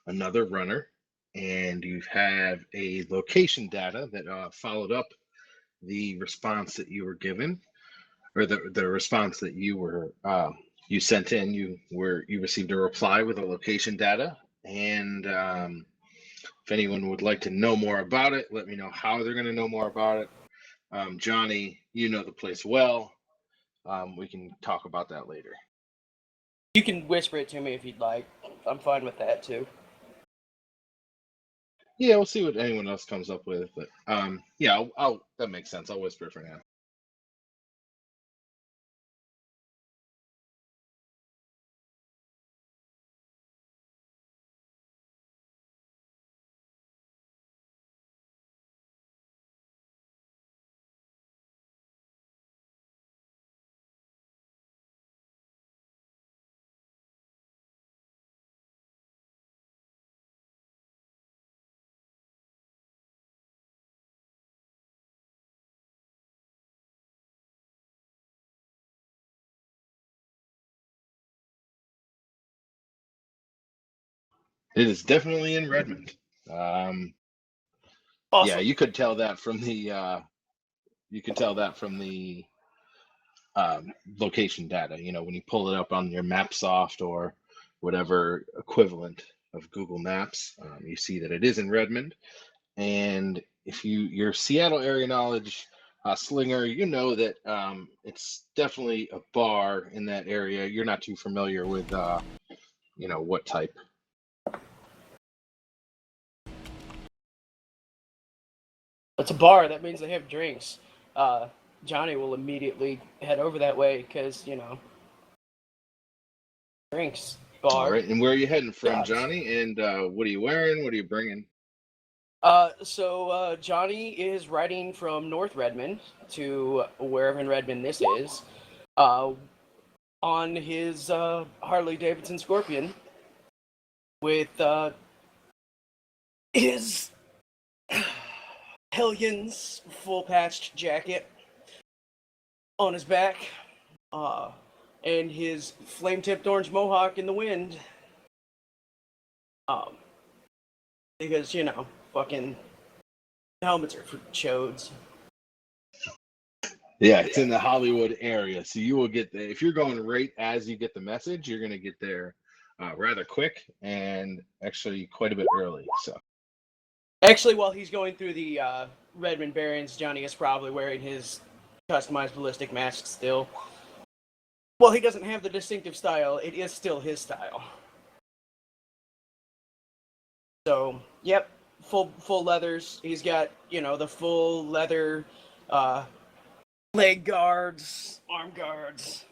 another runner, and you have a location data that followed up the response that you were given, or the response that you sent in. You received a reply with a location data, and if anyone would like to know more about it, let me know how they're going to know more about it. Johnny, you know the place well. We can talk about that later. You can whisper it to me if you'd like. I'm fine with that too. Yeah, we'll see what anyone else comes up with, but yeah, I'll that makes sense. I'll whisper for now. It is definitely in Redmond. Um, yeah, Awesome. you could tell that from the location data. You know, when you pull it up on your MapSoft or whatever equivalent of Google Maps, you see that it is in Redmond. And if your Seattle area knowledge, Slinger, you know that it's definitely a bar in that area. You're not too familiar with what type. It's a bar. That means they have drinks. Johnny will immediately head over that way because, drinks, All bar, right, and where are you heading from, jobs. Johnny? And what are you wearing? What are you bringing? So Johnny is riding from North Redmond to wherever in Redmond this is, uh, on his Harley Davidson Scorpion with his Hellions full patched jacket on his back, uh, and his flame tipped orange mohawk in the wind. Um, because fucking helmets are for chodes. Yeah, it's Yeah. in the Hollywood area, so you will get there. If you're going right as you get the message, you're going to get there rather quick and actually quite a bit early. So, Actually, while he's going through the Redmond Barrens, Johnny is probably wearing his customized ballistic mask still. Well, he doesn't have the distinctive style. It is still his style. So, yep, full leathers. He's got the full leather uh, leg guards, arm guards.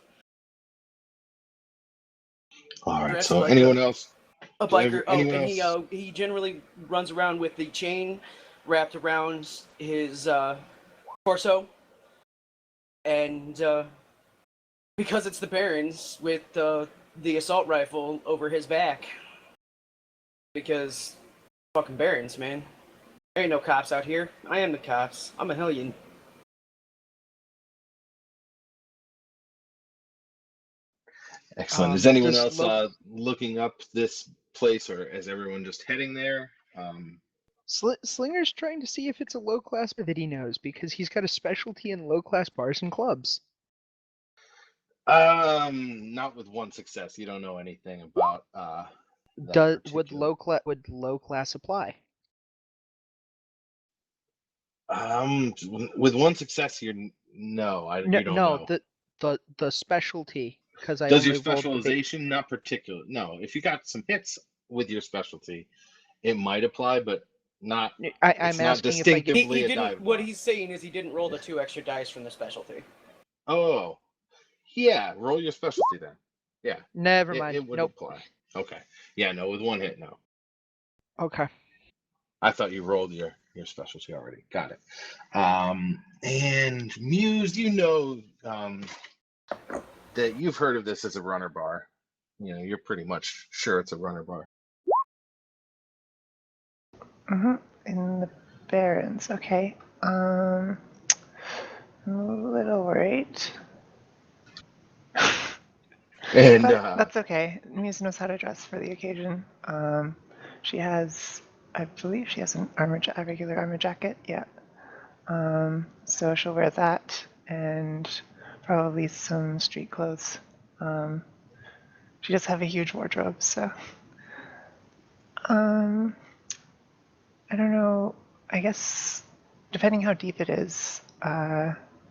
all right. Dressed So, like a anyone else? biker. Oh, Anyone and else? he generally runs around with the chain wrapped around his torso, and because it's the Barons with the assault rifle over his back. Because fucking Barons, man. There ain't no cops out here. I am the cops. I'm a Hellion. Excellent. Is anyone Does else looking up this place, or is everyone just heading there? Slinger's trying to see if it's a low class bar that he knows because he's got a specialty in low class bars and clubs. Not with one success. You don't know anything about that Would particular. low class apply? With one success here, no, you don't No, know. the specialty, because I Does your only rolled the specialization not particular? No, if you got some hits with your specialty, it might apply, but not. It's I'm not asking if I get distinctively He a didn't. dive What bar. he's saying is he didn't roll the 2 extra dice from the specialty. Oh, yeah. Roll your specialty then. Yeah, never it, mind. it would Nope. apply. Okay. Yeah, no, with one hit, no. Okay. I thought you rolled your specialty already. Got it. And Muse, that you've heard of this as a runner bar. You're pretty much sure it's a runner bar. In the Barrens, okay. I'm a little worried. And But that's okay. Muse knows how to dress for the occasion. She has, I believe she has a regular armor jacket. Yeah. So she'll wear that and probably some street clothes. She does have a huge wardrobe, so. I don't know. I guess depending how deep it is,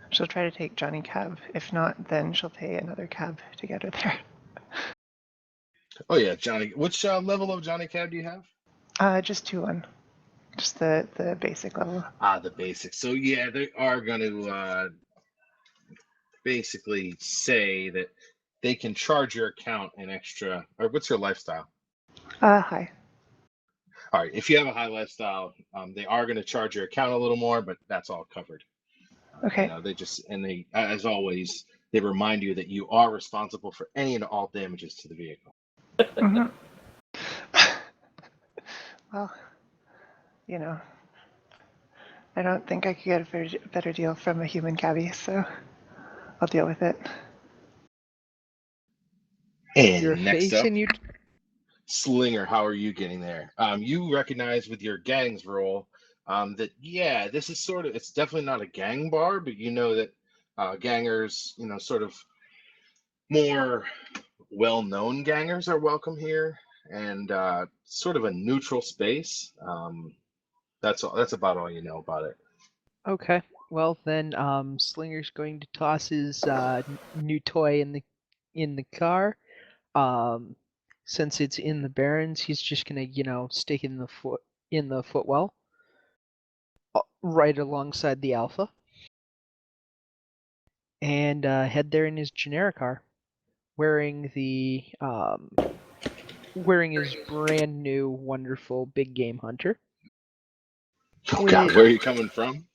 she'll try to take Johnny Cab. If not, then she'll pay another cab to get her there. Oh yeah, Johnny. Which level of Johnny Cab do you have? Just 2-1. Just the basic level. The basics. So yeah, they are going to basically say that they can charge your account an extra. Or what's your lifestyle? Hi. All right, if you have a high lifestyle, they are going to charge your account a little more, but that's all covered. Okay. They, as always, they remind you that you are responsible for any and all damages to the vehicle. Mm-hmm. Well, I don't think I could get a better deal from a human cabbie, so I'll deal with it. And Your next face up, and you. Slinger, how are you getting there? You recognize with your gangs role that this is it's definitely not a gang bar, but you know that gangers, sort of more well-known gangers are welcome here, and sort of a neutral space. That's all. That's about all you know about it. Okay. Well then, Slinger's going to toss his new toy in the car. Since it's in the Barrens, he's just gonna stick in the footwell, right alongside the Alpha, and head there in his generic car, wearing his brand new wonderful big game hunter. Oh God, where are you coming from?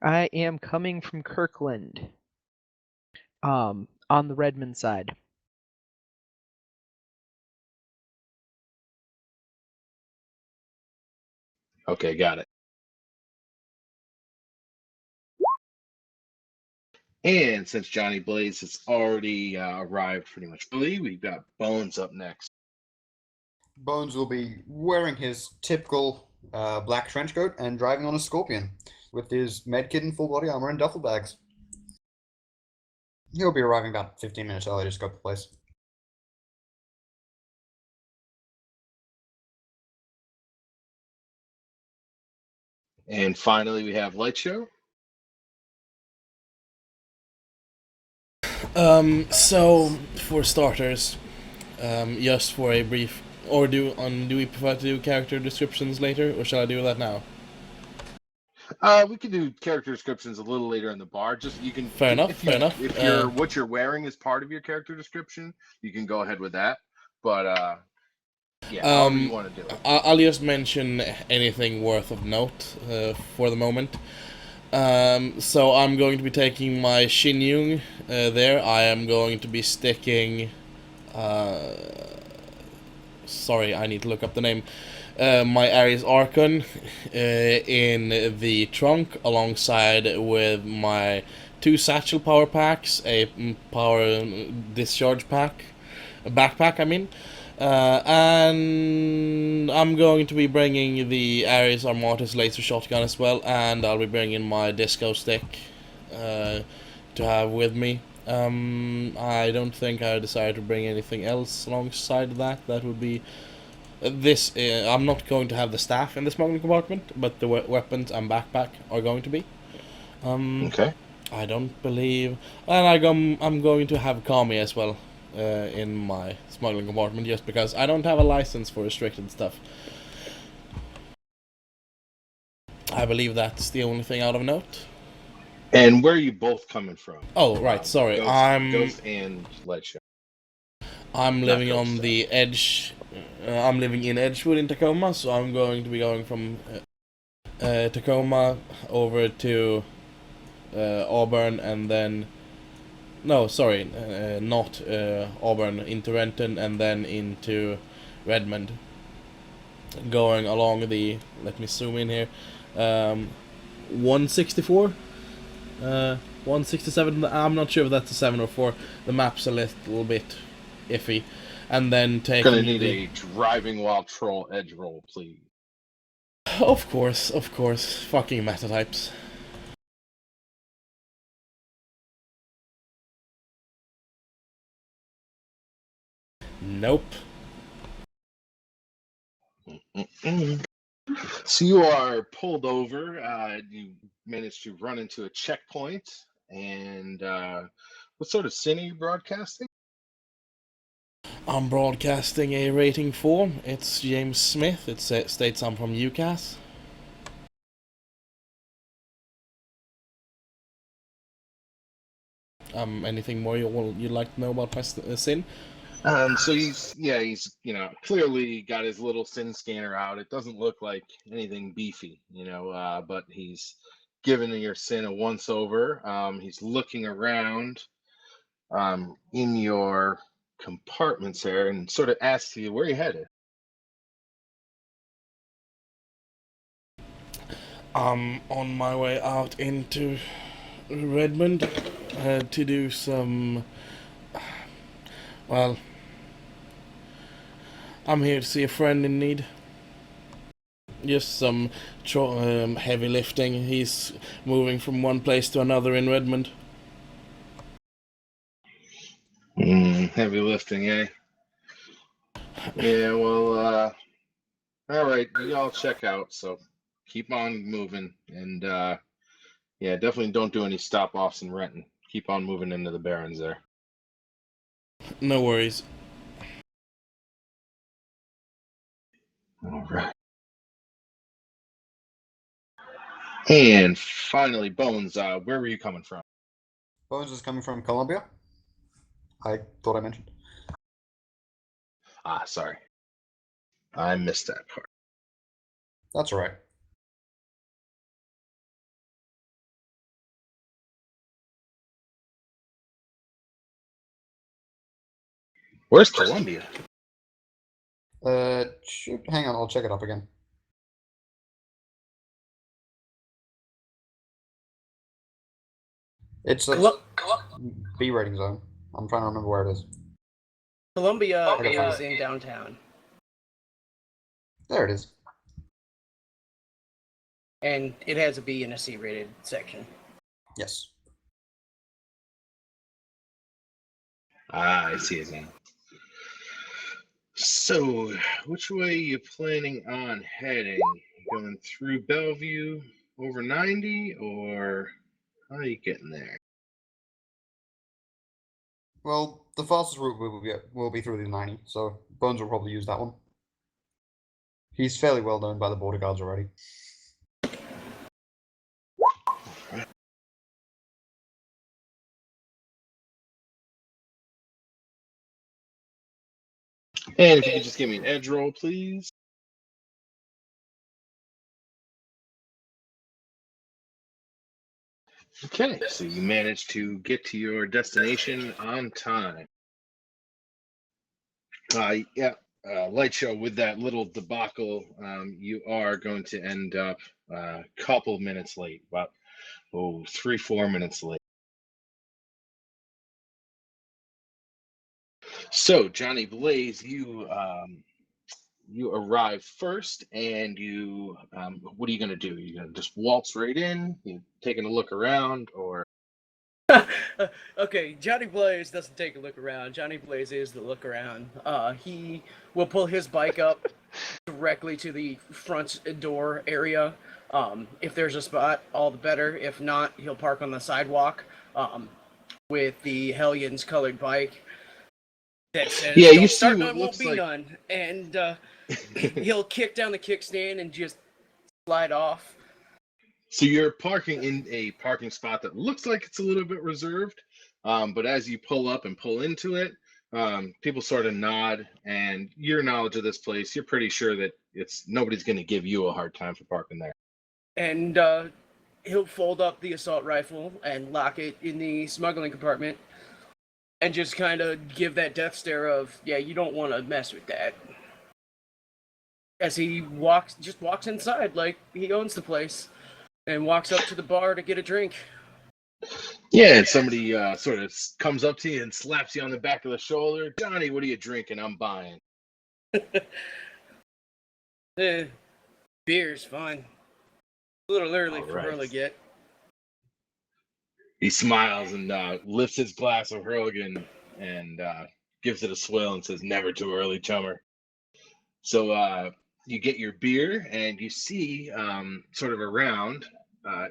I am coming from Kirkland. On the Redmond side. Okay, got it. And since Johnny Blaze has already arrived pretty much early, we've got Bones up next. Bones will be wearing his typical black trench coat and driving on a Scorpion with his medkit and full body armor and duffel bags. He'll be arriving about 15 minutes early to scope the place. And finally, we have Light Show. So for starters, just for a brief, or do we prefer to do character descriptions later, or shall I do that now? We can do character descriptions a little later in the bar. Just you can. Fair enough. If what you're wearing is part of your character description, you can go ahead with that. But however you want to do it. I'll just mention anything worth of note for the moment. So I'm going to be taking my Shinyung there. I am going to be sticking. Sorry, I need to look up the name. My Ares Archon in the trunk alongside with my 2 satchel power packs, a power discharge pack, a backpack I mean, and I'm going to be bringing the Ares Armatus laser shotgun as well, and I'll be bringing my disco stick to have with me. I don't think I decided to bring anything else alongside that. That would be this. I'm not going to have the staff in the smuggling compartment, but the weapons and backpack are going to be. Okay. I don't believe, and I'm going to have Kami as well in my smuggling compartment, just because I don't have a license for restricted stuff. I believe that's the only thing out of note. And where are you both coming from? Oh, right. Sorry, Ghost and Light Show. I'm living Ghost, on the edge. I'm living in Edgewood in Tacoma, so I'm going to be going from Tacoma over to Auburn, and then not Auburn, into Renton, and then into Redmond. Going along the, let me zoom in here, 164, 167. I'm not sure if that's a 7 or 4. The map's a little bit iffy. and then taking Gonna need the... a driving while troll edge roll, please. Of course, fucking meta types. Nope. So you are pulled over. You managed to run into a checkpoint. And what sort of sin are you broadcasting? I'm broadcasting a rating 4. It's James Smith. It states I'm from UCAS. Anything more you'd like to know about my sin? So he's clearly got his little sin scanner out. It doesn't look like anything beefy, but he's given your sin a once over. He's looking around in your compartments here and sort of asks you where you headed. I'm on my way out into Redmond to do some... Well, I'm here to see a friend in need. Just some heavy lifting. He's moving from one place to another in Redmond. Heavy lifting, eh? Yeah, well, all right, you all check out, so keep on moving. And yeah, definitely don't do any stop-offs in Renton. Keep on moving into the Barrens there. No worries. All right. And finally, Bones, where were you coming from? Bones is coming from Colombia. I thought I mentioned. Sorry. I missed that part. That's all right. Where's Colombia? Hang on, I'll check it up again. It's a B rating zone. I'm trying to remember where it is. Columbia Okay, is in downtown. There it is. And it has a B and a C rated section. Yes. I see it now. So, which way are you planning on heading? Going through Bellevue over 90, or how are you getting there? Well, the fastest route will be through the 90, so Bones will probably use that one. He's fairly well known by the border guards already. And if you could just give me an edge roll, please. Okay, so you managed to get to your destination on time. Yeah, light show with that little debacle, you are going to end up a couple minutes late, about 3-4 minutes late. So Johnny Blaze, you arrive first, and you what are you gonna do? You gonna just waltz right in? You taking a look around, or? Okay, Johnny Blaze doesn't take a look around. Johnny Blaze is the look around. He will pull his bike up directly to the front door area. If there's a spot, all the better. If not, he'll park on the sidewalk with the Hellions colored bike that says, Yeah, you "Don't see start what none, won't looks be like. none." And he'll kick down the kickstand and just slide off. So you're parking in a parking spot that looks like it's a little bit reserved, but as you pull up and pull into it, people sort of nod, and your knowledge of this place, you're pretty sure that nobody's going to give you a hard time for parking there. And he'll fold up the assault rifle and lock it in the smuggling compartment and just kind of give that death stare of, yeah, you don't want to mess with that. As he walks inside like he owns the place and walks up to the bar to get a drink. Yeah, and somebody sort of comes up to you and slaps you on the back of the shoulder. Johnny, what are you drinking? I'm buying. Beer's fine. A little early All for right. Hurliget. He smiles and lifts his glass of Hurligan and gives it a swill and says, "Never too early, chummer." So you get your beer and you see sort of around.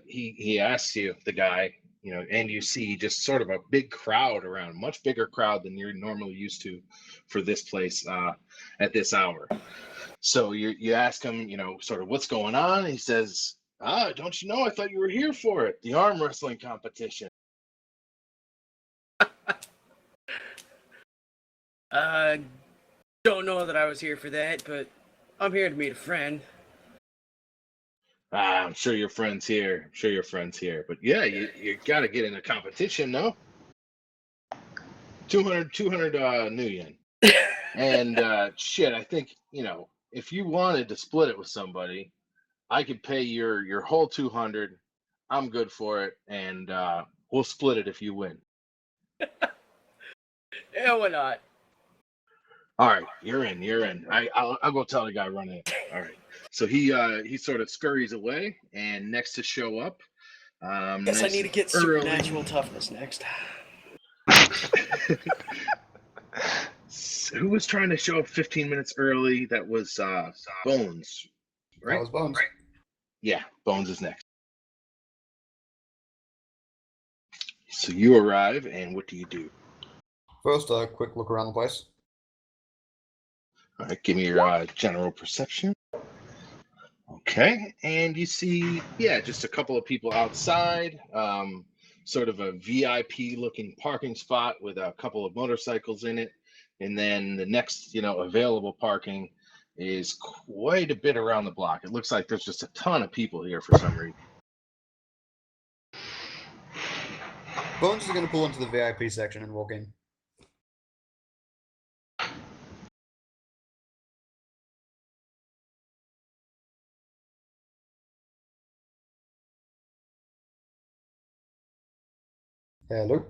He asks you, the guy, and you see just sort of a big crowd around, much bigger crowd than you're normally used to for this place at this hour. So you ask him, sort of what's going on. He says, don't you know? I thought you were here for it, the arm wrestling competition. Don't know that I was here for that, but I'm here to meet a friend. I'm sure your friend's here. I'm sure your friend's here. But yeah, you got to get in a competition, no? 200 new yen. And shit, I think, if you wanted to split it with somebody, I could pay your whole 200. I'm good for it, and we'll split it if you win. Yeah, why not? All right, you're in. I'll go tell the guy running it. All right. So he sort of scurries away, and next to show up, Guess I nice need to and get supernatural toughness next. Who was trying to show up 15 minutes early? That was Bones, That right? was Bones. Yeah, Bones is next. So you arrive, and what do you do? First, a quick look around the place. All right, give me your general perception. Okay, and you see, just a couple of people outside, sort of a VIP looking parking spot with a couple of motorcycles in it. And then the next, available parking is quite a bit around the block. It looks like there's just a ton of people here for some reason. Bones is going to pull into the VIP section and walk in. Hello.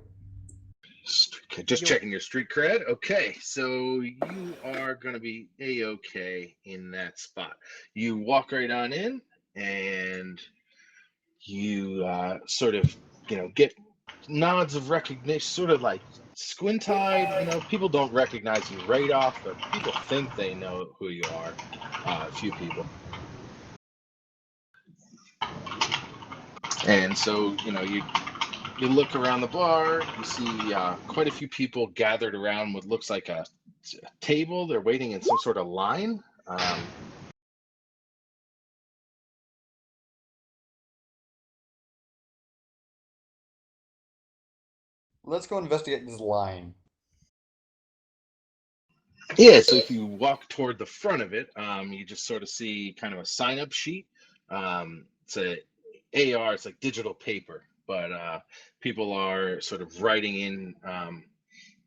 Just checking your street cred. Okay, so you are going to be A-okay in that spot. You walk right on in, and you sort of, get nods of recognition, sort of like squint-eyed. People don't recognize you right off, but people think they know who you are. A few people. And so, you look around the bar, you see quite a few people gathered around what looks like a table. They're waiting in some sort of line. Let's go investigate this line. Yeah, so if you walk toward the front of it, you just sort of see kind of a sign-up sheet. It's a AR, it's like digital paper, but people are sort of writing in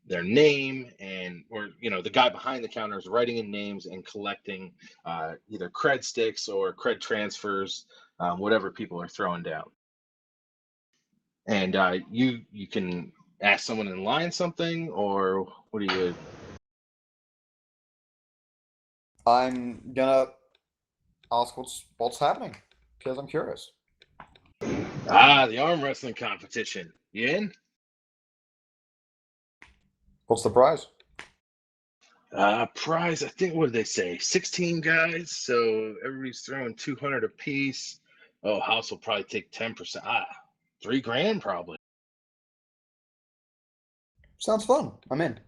their name, or the guy behind the counter is writing in names and collecting either cred sticks or cred transfers, whatever people are throwing down. And you can ask someone in line something, or what do you? I'm gonna ask what's happening because I'm curious. The arm wrestling competition. You in? What's the prize? Prize, I think, what did they say? 16 guys, so everybody's throwing 200 apiece. Oh, house will probably take 10%. $3,000 probably. Sounds fun. I'm in.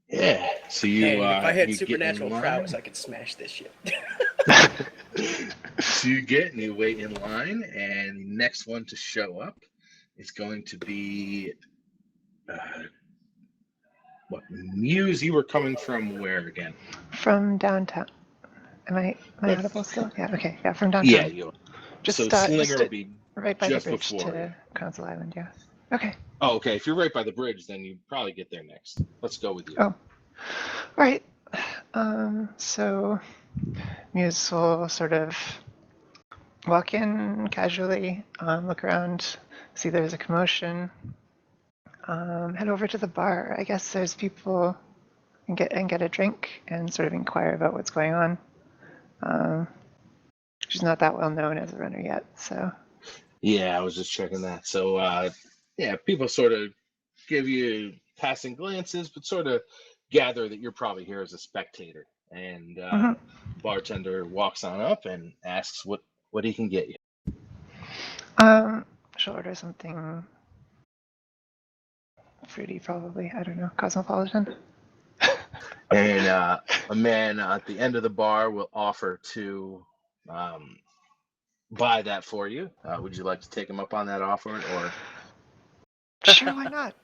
Yeah. So you Man, if I had you get in supernatural line. prowess, I could smash this shit. So you get and you wait in line, and the next one to show up is going to be what Muse? You were coming from where again? From downtown. Am I audible still? Yeah, okay. Yeah, from downtown. Yeah, you. Just, So just Slinger will be right by the just bridge before. to Council Island, yeah. Okay. Oh, okay. If you're right by the bridge, then you probably get there next. Let's go with you. Oh, all right. So Muse will sort of walk in casually, look around see there's a commotion. Head over to the bar. I guess there's people and get a drink and sort of inquire about what's going on. She's not that well known as a runner yet, so. Yeah, I was just checking that. So, yeah, people sort of give you passing glances, but sort of gather that you're probably here as a spectator. And bartender walks on up and asks what he can get you. She'll order something fruity, probably. I don't know, cosmopolitan. And a man at the end of the bar will offer to buy that for you. Would you like to take him up on that offer, or? Sure, why not?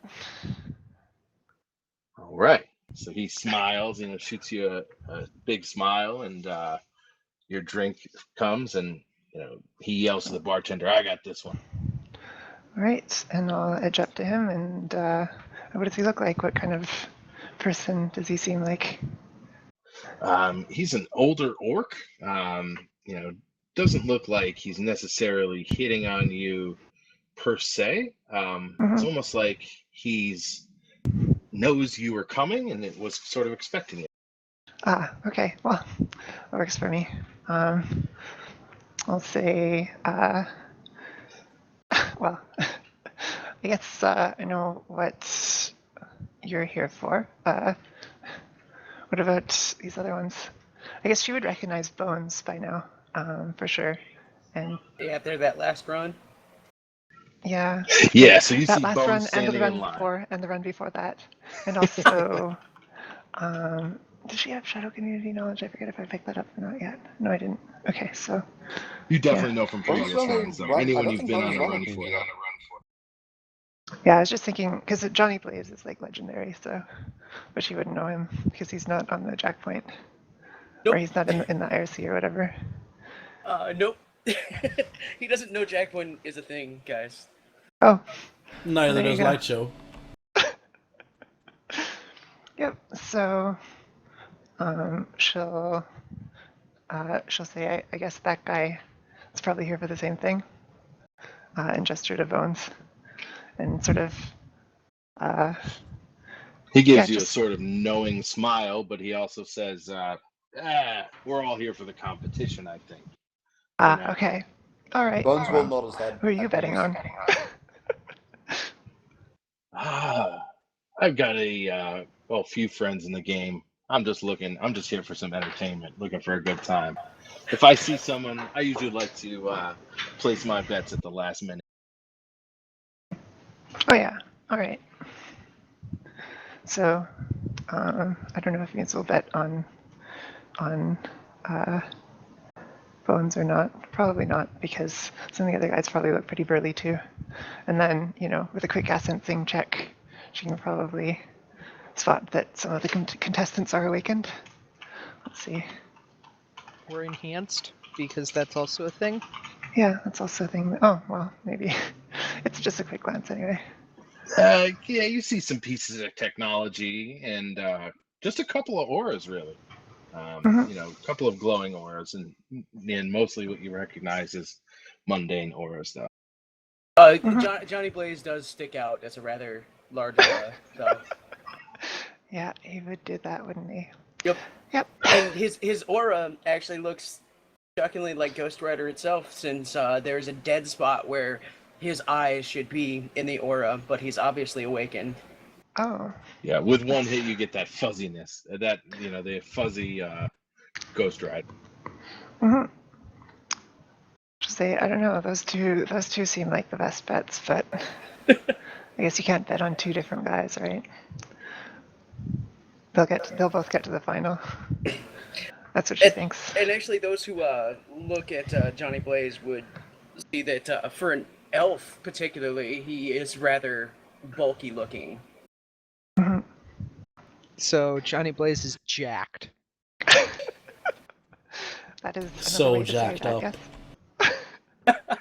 All right. So he smiles, shoots you a big smile, and your drink comes, and he yells to the bartender, "I got this one." All right, and I'll edge up to him and what does he look like? What kind of person does he seem like? He's an older orc. Doesn't look like he's necessarily hitting on you per se. It's almost like he's knows you were coming and it was sort of expecting it. Ah, okay. Well, that works for me. I'll say, well, I guess I know what you're here for. What about these other ones? I guess she would recognize Bones by now, for sure. And Yeah, after that last run. yeah. Yeah, so you That see last Bones run and standing the run in line. before and the run before that. And also, does she have Shadow Community knowledge? I forget if I picked that up or not yet. No, I didn't. Okay, so. You definitely know from Bones previous only runs, though. run- I Anyone don't you've think been Bones on a run run a for. community. Yeah, I was just thinking, because Johnny Blaze is like legendary, so. But she wouldn't know him because he's not on the Jack Point. Nope. Or he's not in the IRC or whatever. Nope. He doesn't know Jackpoint is a thing, guys. Oh. Neither There you does go. Light Show. Yep. So, she'll say, I guess that guy is probably here for the same thing, and gesture to Bones, and sort of. He gives Yeah, you a just- sort of knowing smile, but he also says, we're all here for the competition, I think. Okay. All right. Bones will Well, nod his head. who are you betting on? I've got a few friends in the game. I'm just here for some entertainment, looking for a good time. If I see someone, I usually like to place my bets at the last minute. Oh yeah. All right. So, I don't know if Vince will bet on Bones or not. Probably not, because some of the other guys probably look pretty burly too. And then, with a quick accent thing check, she can probably spot that some of the contestants are awakened. Let's see. Or enhanced, because that's also a thing. Yeah, that's also a thing. Oh, well, maybe. It's just a quick glance anyway. Yeah, you see some pieces of technology and just a couple of auras, really. A couple of glowing auras, and mostly what you recognize is mundane auras, though. Johnny Blaze does stick out as a rather large aura, though. Yeah, he would do that, wouldn't he? Yep. Yep. And his aura actually looks shockingly like Ghost Rider itself, since there's a dead spot where his eyes should be in the aura, but he's obviously awakened. Oh. Yeah, with one hit you get that fuzziness, the fuzzy Ghost Rider. Just say, I don't know, those two seem like the best bets, but I guess you can't bet on two different guys, right? They'll both get to the final. That's what she thinks. And actually, those who look at Johnny Blaze would see that for an elf, particularly, he is rather bulky looking. So Johnny Blaze is jacked. That is So another way to say jacked that, up. yes.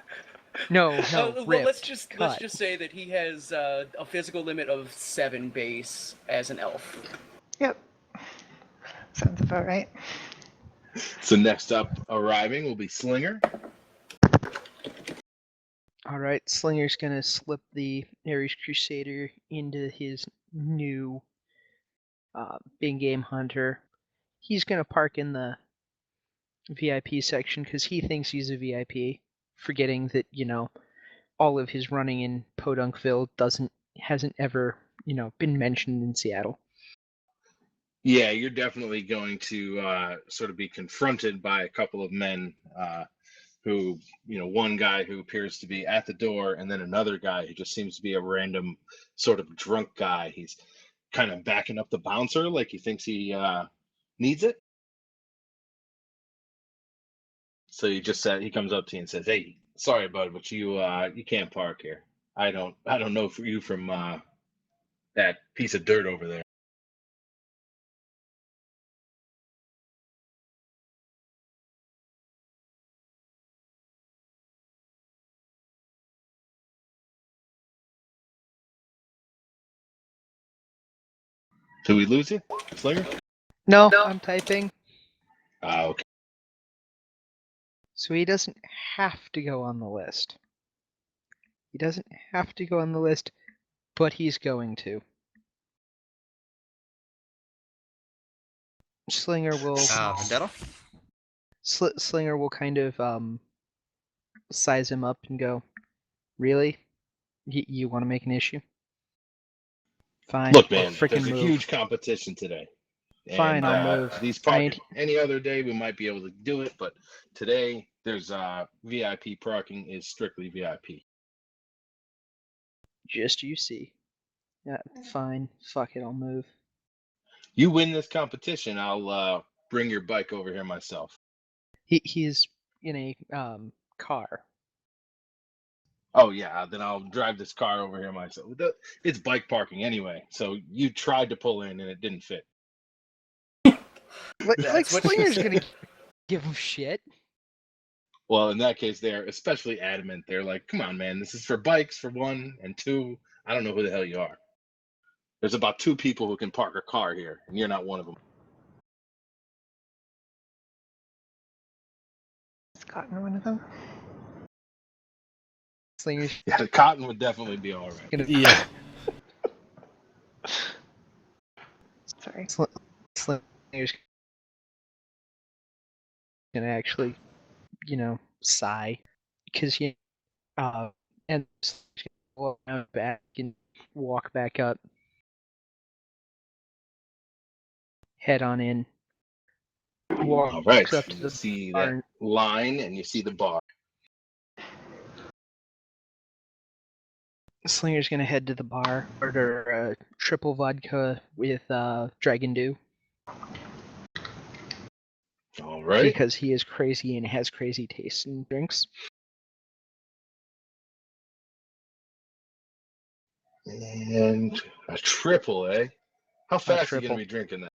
No, Well, ripped, let's just cut. say that he has a physical limit of 7 base as an elf. Yep. Sounds about right. So next up arriving will be Slinger. All right, Slinger's gonna slip the Ares Crusader into his new big game hunter. He's gonna park in the VIP section because he thinks he's a VIP, forgetting that all of his running in Podunkville hasn't ever been mentioned in Seattle. Yeah, you're definitely going to sort of be confronted by a couple of men who, one guy who appears to be at the door, and then another guy who just seems to be a random sort of drunk guy. He's kind of backing up the bouncer like he thinks he needs it. So he comes up to you and says, "Hey, sorry, bud, but you can't park here. I don't know for you from that piece of dirt over there." Did we lose you, Slinger? No, I'm typing. Okay. So he doesn't have to go on the list. He doesn't have to go on the list, but he's going to. Slinger will Vendetta? Slinger will kind of size him up and go, "Really? You want to make an issue? Fine. Look, man, frickin' there's a move. huge competition today. Fine, And I'll move. these parking, any other day we might be able to do it, but today there's VIP parking is strictly VIP. Just you see. Yeah, fine. Fuck it, I'll move. You win this competition, I'll bring your bike over here myself. He's in a car. Oh yeah, then I'll drive this car over here myself. It's bike parking anyway, so you tried to pull in and it didn't fit. Like what she Slinger's said. gonna give him shit. Well, in that case, they're especially adamant. They're like, "Come on, man, this is for bikes for one, and two, I don't know who the hell you are. There's about 2 people who can park a car here, and you're not one of them." Is Cotton one of them? Slinger's Yeah, the cotton would definitely be all right. gonna Yeah. Sorry. Slinger's gonna actually, sigh because and walk back and walk back up, head on in, walks All right, up to you the see bar. that line, and you see the bar. Slinger's gonna head to the bar, order a triple vodka with Dragon Dew All right, because he is crazy and has crazy tastes in drinks. and a triple, eh? How fast are you triple. gonna be drinking that?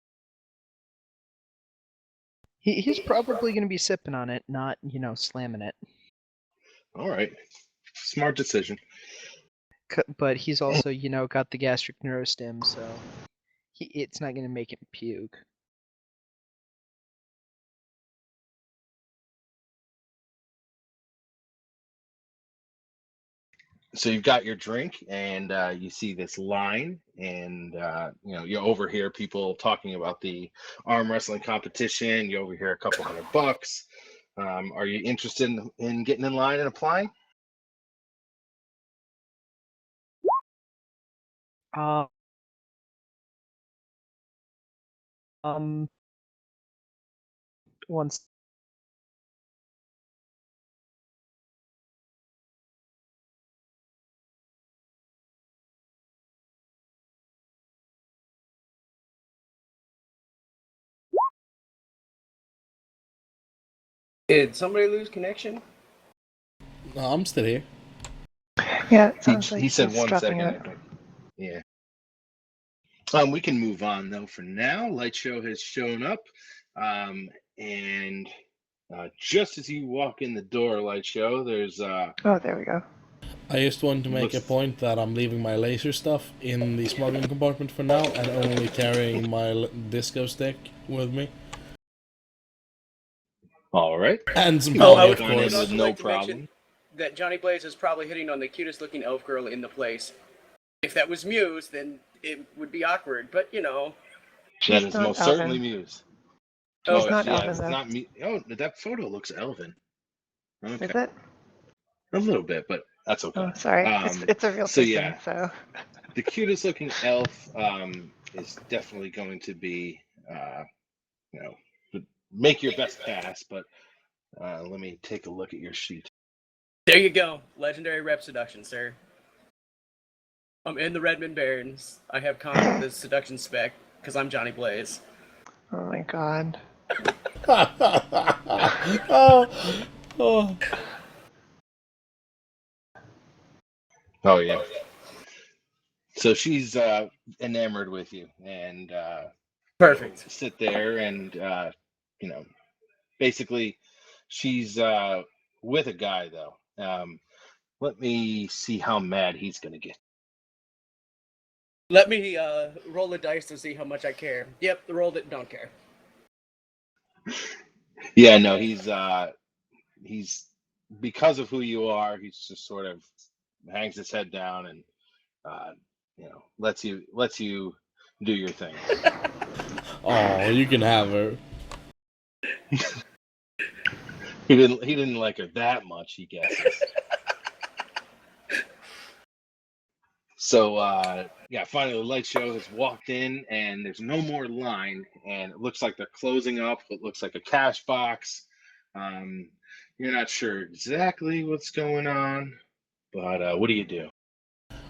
He's probably gonna be sipping on it, not slamming it. All right, smart decision. But he's also got the gastric neurostim, so it's not gonna make him puke. So you've got your drink, and you see this line, and you overhear people talking about the arm wrestling competition. You overhear a couple $100. Are you interested in getting in line and applying? Um, once Did somebody lose connection? No, I'm still here. Yeah, it sounds like He said he's 1 dropping second. out. Yeah. We can move on though for now. Light Show has shown up, and just as you walk in the door, Light Show, there's Oh, there we go. I just want to make a point that I'm leaving my laser stuff in the smuggling compartment for now and only carrying my disco stick with me. all right. And some You can body, walk of on in course. with Also no like to mention- problem. that Johnny Blaze is probably hitting on the cutest looking elf girl in the place. If that was Muse, then it would be awkward, but you know. That She's is not most certainly Elven. Muse. She's Oh, not yeah, Elven it's though. not me. Oh, that photo looks elven. Okay, Is it? a little bit, but that's okay. Oh, sorry. It's a real So person, yeah, so the cutest looking elf is definitely going to be, you know, make your best pass. But let me take a look at your sheet. There you go. Legendary rep seduction, sir. I'm in the Redmond Barrens. I have conquered the seduction spec because I'm Johnny Blaze. oh my god. oh, oh. Oh yeah. So she's enamored with you, and Perfect. sit there, and you know, basically, she's with a guy though. Let me see how mad he's gonna get. Let me roll the dice to see how much I care. Yep, rolled it, don't care. Yeah, no, he's because of who you are, he's just sort of hangs his head down and you know, lets you do your thing. Oh, you can have her. He didn't like her that much, he guesses. So yeah, finally the light show has walked in, and there's no more line, and it looks like they're closing up what looks like a cash box. You're not sure exactly what's going on, but what do you do?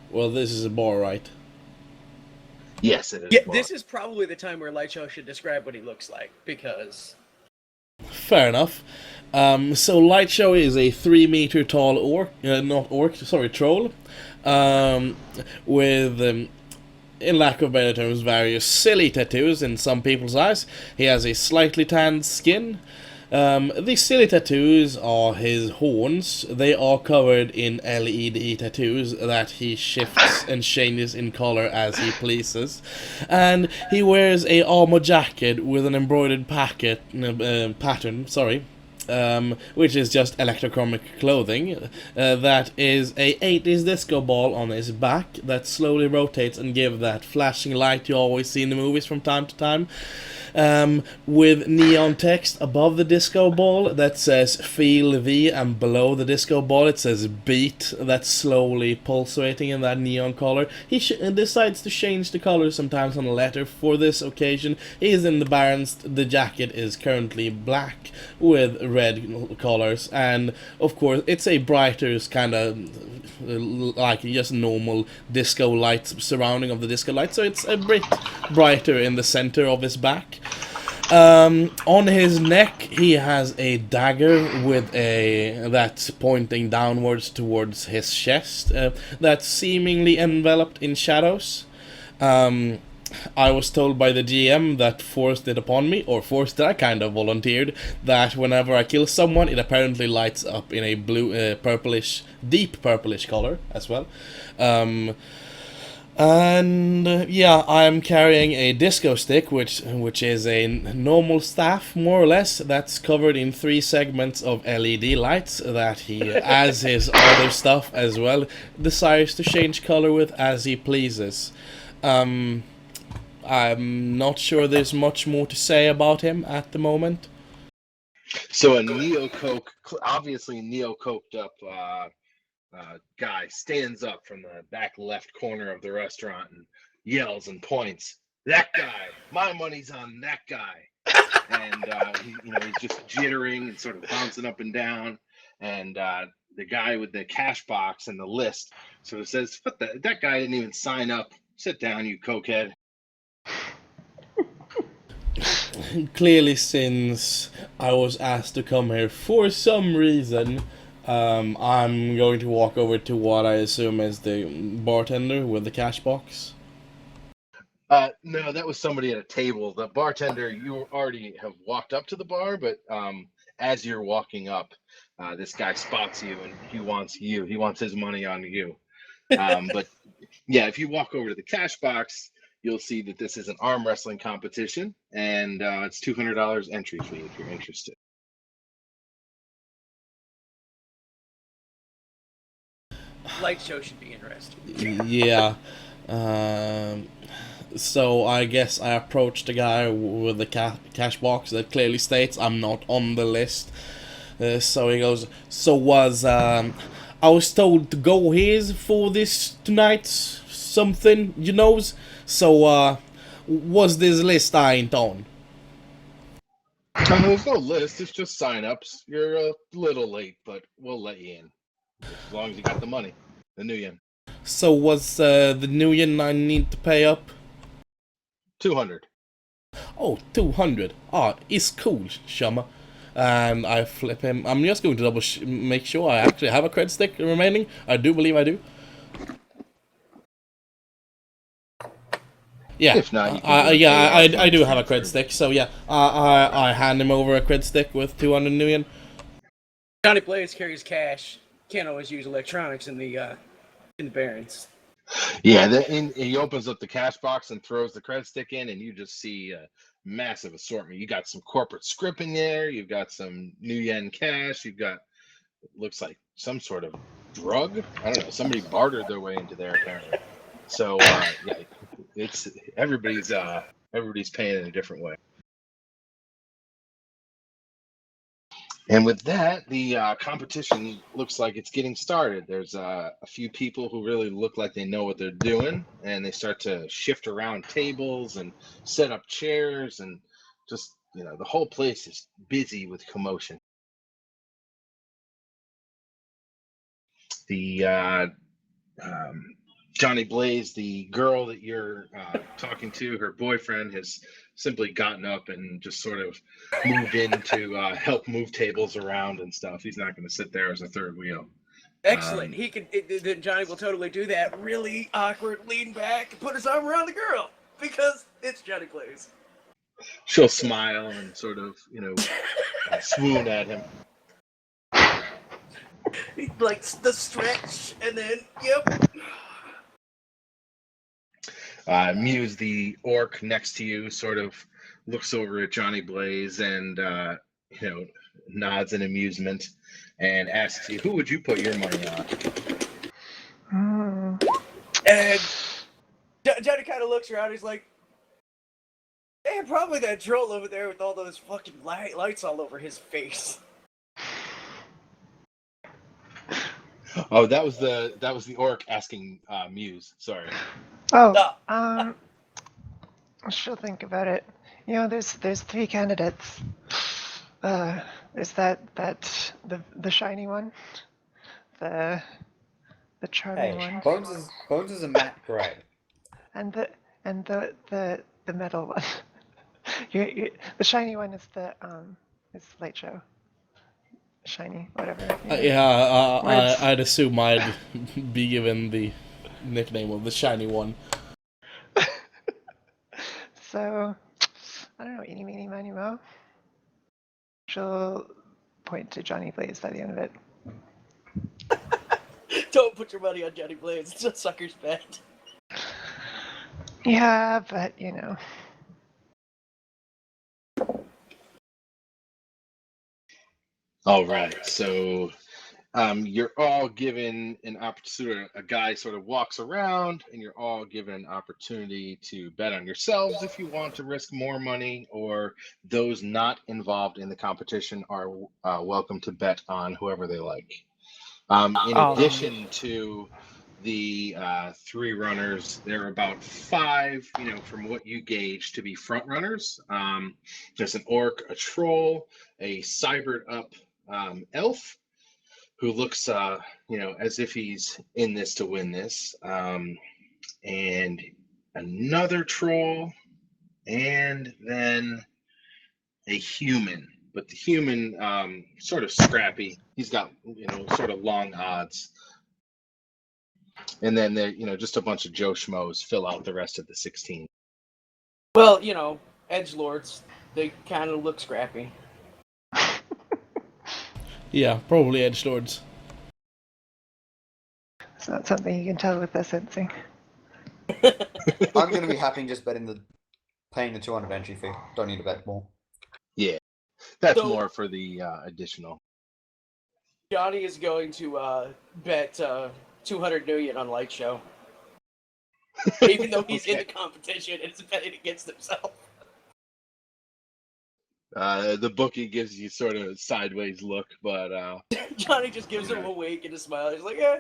Well, this is a bar, right? Yes, it is. Yeah, a bar. this is probably the time where Lightshow should describe what he looks like, because Fair enough. So Lightshow is a 3 meter tall troll, with, in lack of better terms, various silly tattoos in some people's eyes. He has a slightly tanned skin. These silly tattoos are his horns. They are covered in LED tattoos that he shifts and changes in color as he pleases. And he wears a armor jacket with an embroidered pattern, which is just electrochromic clothing. That is a 80s disco ball on his back that slowly rotates and gives that flashing light you always see in the movies from time to time. With neon text above the disco ball that says "Feel V," and below the disco ball it says "Beat." That's slowly pulsating in that neon color. He decides to change the color sometimes on a letter. For this occasion, he is in the Barrens. The jacket is currently black with red colors, and of course, it's a brighter kind of like just normal disco lights surrounding of the disco light, so it's a bit brighter in the center of his back. On his neck, he has a dagger with that's pointing downwards towards his chest. That's seemingly enveloped in shadows. I was told by the GM that forced it upon me, or forced that I kind of volunteered, that whenever I kill someone, it apparently lights up in a blue, purplish, deep purplish color as well. Yeah, I am carrying a disco stick, which is a normal staff, more or less, that's covered in 3 segments of LED lights that he, as his other stuff as well, desires to change color with as he pleases. I'm not sure there's much more to say about him at the moment. So a obviously neo-coked up guy stands up from the back left corner of the restaurant and yells and points, "That guy! My money's on that guy!" And he's just jittering and sort of bouncing up and down. And the guy with the cash box and the list sort of says, "That guy didn't even sign up. Sit down, you cokehead." Clearly, since I was asked to come here for some reason, I'm going to walk over to what I assume is the bartender with the cash box. No, that was somebody at a table. The bartender, you already have walked up to the bar, but as you're walking up, this guy spots you, and he wants you. He wants his money on you. But yeah, if you walk over to the cash box, you'll see that this is an arm wrestling competition, and it's $200 entry fee if you're interested. light show should be interesting. Yeah. Um, so I guess I approached the guy with the cash box that clearly states I'm not on the list. So he goes, so I was told to go here for this tonight, something, you knows? So, what's this list I ain't on? There's no list. It's just sign-ups. You're a little late, but we'll let you in as long as you got the money, the new yen. So, what's the new yen I need to pay up? 200. Oh, 200. Ah, it's cool, Shama. And I flip him. I'm just going to make sure I actually have a cred stick remaining. I do believe I do. Yeah, If not, you can do I do have a cred stick. So yeah, I hand him over a cred stick with 200 new yen. Johnny Blaze carries cash. Can't always use electronics in the Barrens. Yeah, he opens up the cash box and throws the credit stick in, and you just see a massive assortment. You got some corporate script in there. You've got some new yen cash. You've got, it looks like some sort of drug. I don't know. Somebody bartered their way into there apparently. So yeah, it's everybody's paying in a different way. And with that, the competition looks like it's getting started. There's a few people who really look like they know what they're doing, and they start to shift around tables and set up chairs, and just, the whole place is busy with commotion. The Johnny Blaze, the girl that you're talking to, her boyfriend has simply gotten up and just sort of moved in to help move tables around and stuff. He's not going to sit there as a third wheel. Excellent. Johnny will totally do that. Really awkward, lean back, put his arm around the girl because it's Johnny Blaze. She'll smile and sort of, swoon at him. Like the stretch, and then yep. Muse, the orc next to you, sort of looks over at Johnny Blaze and nods in amusement and asks you, "Who would you put your money on?" And Johnny kind of looks around. He's like, "Hey, probably that troll over there with all those fucking lights all over his face." Oh, that was the orc asking Muse. Sorry. She'll think about it. There's 3 candidates. There's the shiny one, the charming one, Bones is a matte gray. and the metal one. The shiny one is is light show. Shiny, whatever. I'd assume I'd be given the nickname of the shiny one. So, I don't know, eeny, meeny, miny, moe. She'll point to Johnny Blaze by the end of it. Don't put your money on Johnny Blaze. It's a sucker's bet. Yeah, but All right, so you're all given an opportunity. A guy sort of walks around, and you're all given an opportunity to bet on yourselves if you want to risk more money, or those not involved in the competition are welcome to bet on whoever they like. In addition to the 3 runners, there are about 5, from what you gauge to be front runners. There's an orc, a troll, a cybered up elf, who looks, as if he's in this to win this, and another troll, and then a human. But the human, sort of scrappy. He's got, sort of long odds. And then there, just a bunch of Joe Schmoes fill out the rest of the 16. Well, edgelords, they kind of look scrappy. Yeah, probably edgelords. It's not something you can tell with the sensing. I'm going to be happy just paying the 200 entry fee. Don't need to bet more. Yeah, that's more for the additional. Johnny is going to bet 200 million on Light Show. Even though he's in the competition, it's betting against himself. The bookie gives you sort of a sideways look, but Johnny just gives him a wink and a smile. He's like, "Yeah,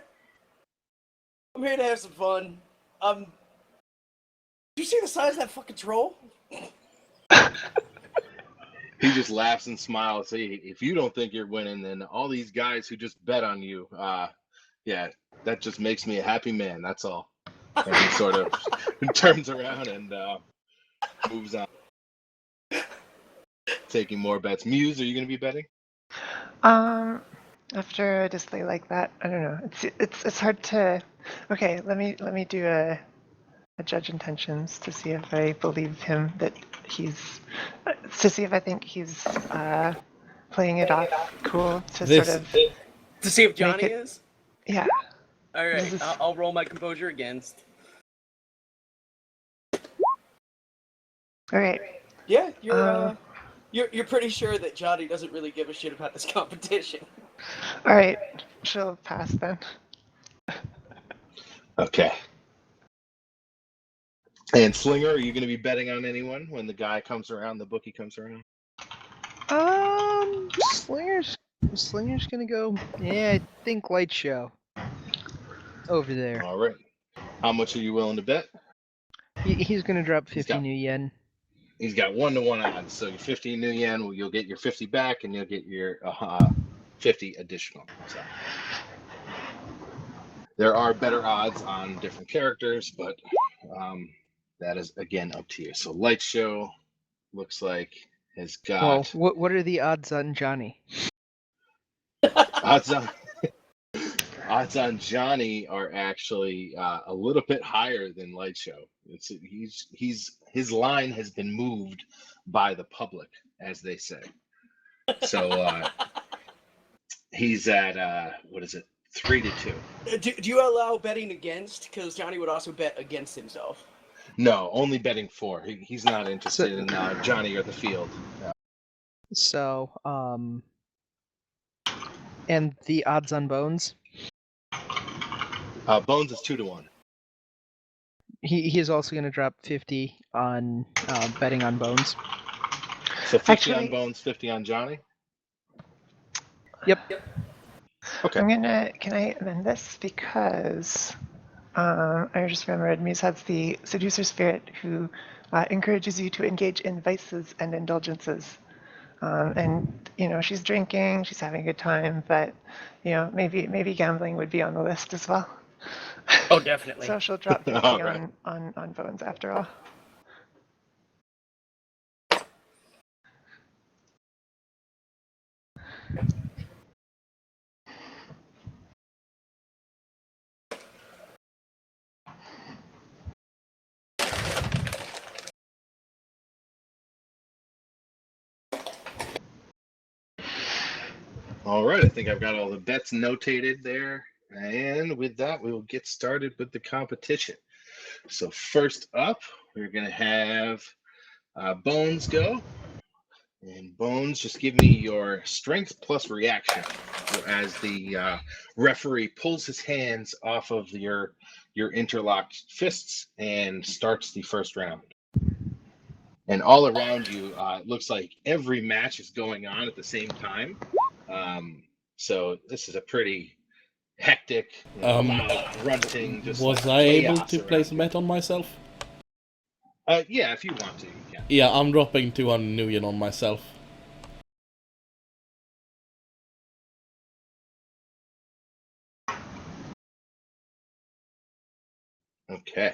I'm here to have some fun." Did you see the size of that fucking troll? he just laughs and smiles. Hey, if you don't think you're winning, then all these guys who just bet on you, yeah, that just makes me a happy man. That's all. And he sort of turns around and moves on, taking more bets. Muse, are you going to be betting? After a display like that, I don't know. It's hard to. Okay, let me do a judge intentions to see if I believe him that he's to see if I think he's playing it off cool to This- sort of To see if Johnny it- is? yeah. All right, This is- I'll roll my composure against. All right. Yeah, you're pretty sure that Johnny doesn't really give a shit about this competition. All right. She'll pass then. Okay. And Slinger, are you going to be betting on anyone when the guy comes around, the bookie comes around? Slinger's gonna go. Yeah, I think Light Show. Over there. All right. How much are you willing to bet? He's gonna drop He's 50 got- new yen. He's got 1-to-1 odds. So your 50 new yen, well, you'll get your 50 back, and you'll get your 50 additional. So there are better odds on different characters, but that is again up to you. So Light Show looks like has Well, got what are the odds on Johnny? odds on odds on Johnny are actually a little bit higher than Light Show. His line has been moved by the public, as they say. So he's at what is it, 3-2? Do you allow betting against? Because Johnny would also bet against himself. No, only betting for. He's not interested in Johnny or the field. So, and the odds on Bones? Bones is 2-1. He is also going to drop 50 on betting on Bones. So 50 on Actually- Bones, 50 on Johnny. Yep. Okay. Can I amend this because I just remembered Muse has the seducer spirit who encourages you to engage in vices and indulgences. And she's drinking, she's having a good time, but maybe gambling would be on the list as well. Oh, definitely. So she'll drop 50 All right. on Bones after all. All right, I think I've got all the bets notated there. And with that, we will get started with the competition. So first up, we're going to have Bones go. And Bones, just give me your strength plus reaction as the referee pulls his hands off of your interlocked fists and starts the first round. And all around you, it looks like every match is going on at the same time. So this is a pretty hectic, loud grunting. Just Was like I able chaos to around place a you. bet on myself? Yeah, if you want to, you can. Yeah, I'm dropping 200 new yen on myself. Okay.